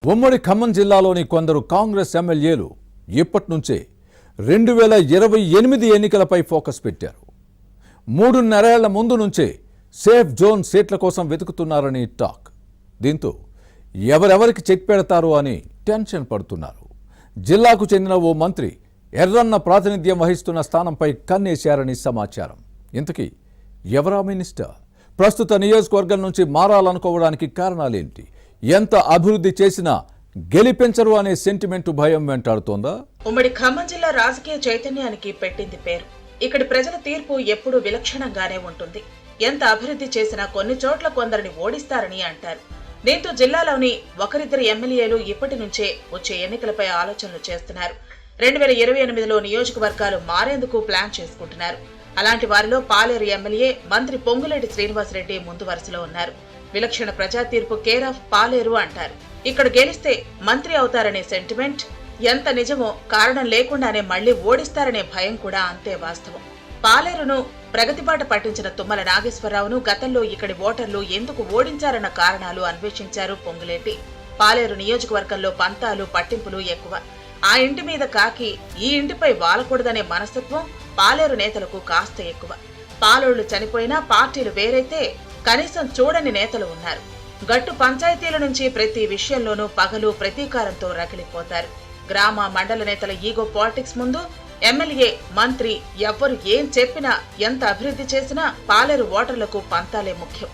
ఉమ్మడి ఖమ్మం జిల్లాలోని కొందరు కాంగ్రెస్ ఎమ్మెల్యేలు ఇప్పటి నుంచే 2028 ఎన్నికలపై ఫోకస్ పెట్టారు. 3.5 ఏళ్ల ముందు నుంచే సేఫ్ జోన్ సీట్ల కోసం వెతుకుతున్నారని టాక్. దీంతో ఎవరెవరికి చెక్ పెడతారు అని టెన్షన్ పడుతున్నారు. జిల్లాకు చెందిన ఓ మంత్రి ఎర్రన్న ప్రాతినిధ్యం వహిస్తున్న స్థానంపై కన్నేశారని సమాచారం. ఇంతకీ ఎవరా మినిస్టర్? ప్రస్తుత నియోజకవర్గం నుంచి మారాలనుకోవడానికి కారణాలేంటి? ఎంత అభివృద్ధి చేసినా గెలిపించరు అనే సెంటిమెంట్ భయం వెంటాడుతోందా? ఉమ్మడి ఖమ్మం జిల్లా రాజకీయ చైతన్యానికి పెట్టింది పేరు. ఇక్కడి ప్రజల తీర్పు ఎప్పుడూ విలక్షణంగానే ఉంటుంది. ఎంత అభివృద్ధి చేసినా కొన్ని చోట్ల కొందరిని ఓడిస్తారని అంటారు. దీంతో జిల్లాలోని ఒకరిద్దరు ఎమ్మెల్యేలు ఇప్పటి నుంచే వచ్చే ఎన్నికలపై ఆలోచనలు చేస్తున్నారు. 2028లో నియోజకవర్గాలు మారేందుకు ప్లాన్ చేసుకుంటున్నారు. అలాంటి వారిలో పాలేరు ఎమ్మెల్యే మంత్రి పొంగులేటి శ్రీనివాసరెడ్డి ముందు వరుసలో ఉన్నారు. విలక్షణ ప్రజా తీర్పు కేర్ ఆఫ్ పాలేరు అంటారు. ఇక్కడ గెలిస్తే మంత్రి అవుతారనే సెంటిమెంట్ ఎంత నిజమో కారణం లేకుండానే మళ్లీ ఓడిస్తారనే భయం కూడా అంతే వాస్తవం. పాలేరును ప్రగతిబాట పట్టించిన తుమ్మల నాగేశ్వరరావును గతంలో ఇక్కడి ఓటర్లు ఎందుకు ఓడించారన్న కారణాలు అన్వేషించారు పొంగులేటి. పాలేరు నియోజకవర్గంలో పంతాలు పట్టింపులు ఎక్కువ. ఆ ఇంటి మీద కాకి ఈ ఇంటిపై వాలకూడదనే మనస్తత్వం పాలేరు నేతలకు కాస్త ఎక్కువ. పాలోళ్లు చనిపోయినా పార్టీలు వేరైతే కనీసం చూడని నేతలు ఉన్నారు. గట్టు పంచాయతీల నుంచి ప్రతి విషయంలోనూ పగలు ప్రతీకారంతో రగిలిపోతారు. గ్రామ మండల నేతల ఈగో పాలిటిక్స్ ముందు ఎమ్మెల్యే మంత్రి ఎవ్వరు ఏం చెప్పినా ఎంత అభివృద్ధి చేసినా పాలేరు ఓటర్లకు పంతాలే ముఖ్యం.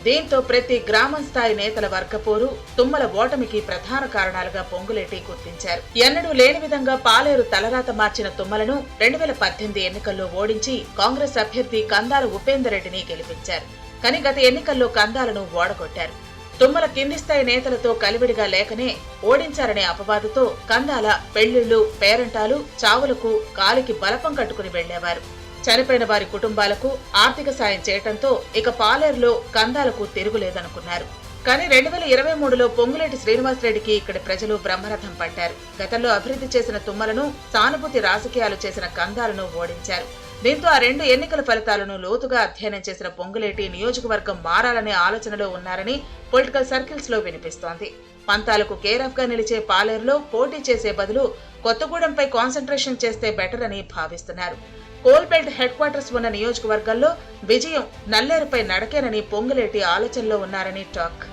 దీంతో ప్రతి గ్రామం స్థాయి నేతల వర్గపోరు తుమ్మల ఓటమికి ప్రధాన కారణాలుగా పొంగులేటి గుర్తించారు. ఎన్నడూ లేని విధంగా పాలేరు తలరాత మార్చిన తుమ్మలను 2018 ఎన్నికల్లో ఓడించి కాంగ్రెస్ అభ్యర్థి కందాల ఉపేందర్ రెడ్డిని గెలిపించారు. కానీ గత ఎన్నికల్లో కందాలను ఓడగొట్టారు. తుమ్మల కింది స్థాయి నేతలతో కలివిడిగా లేకనే ఓడించారనే అపవాదుతో కందాల పెళ్లిళ్లు పేరంటాలు చావులకు కాలికి బలపం కట్టుకుని వెళ్లేవారు. చనిపోయిన వారి కుటుంబాలకు ఆర్థిక సాయం చేయటంతో ఇక పాలేరులో కందాలకు తిరుగులేదనుకున్నారు. కానీ 2023లో పొంగులేటి శ్రీనివాసరెడ్డికి ఇక్కడి ప్రజలు బ్రహ్మరథం పట్టారు. గతంలో అభివృద్ధి చేసిన తుమ్మలను సానుభూతి రాజకీయాలు చేసిన కందాలను ఓడించారు. దీంతో ఆ 2 ఎన్నికల ఫలితాలను లోతుగా అధ్యయనం చేసిన పొంగులేటి నియోజకవర్గం మారాలనే ఆలోచనలో ఉన్నారని పొలిటికల్ సర్కిల్స్ లో వినిపిస్తోంది. పంతాలకు కేర్ ఆఫ్ గా నిలిచే పాలేరులో పోటీ చేసే బదులు కొత్తగూడెంపై కాన్సంట్రేషన్ చేస్తే బెటర్ అని భావిస్తున్నారు. కోల్ బెల్ట్ హెడ్ క్వార్టర్స్ ఉన్న నియోజకవర్గంలో విజయం నల్లేరుపై నడకేనని పొంగులేటి ఆలోచనలో ఉన్నారని టాక్.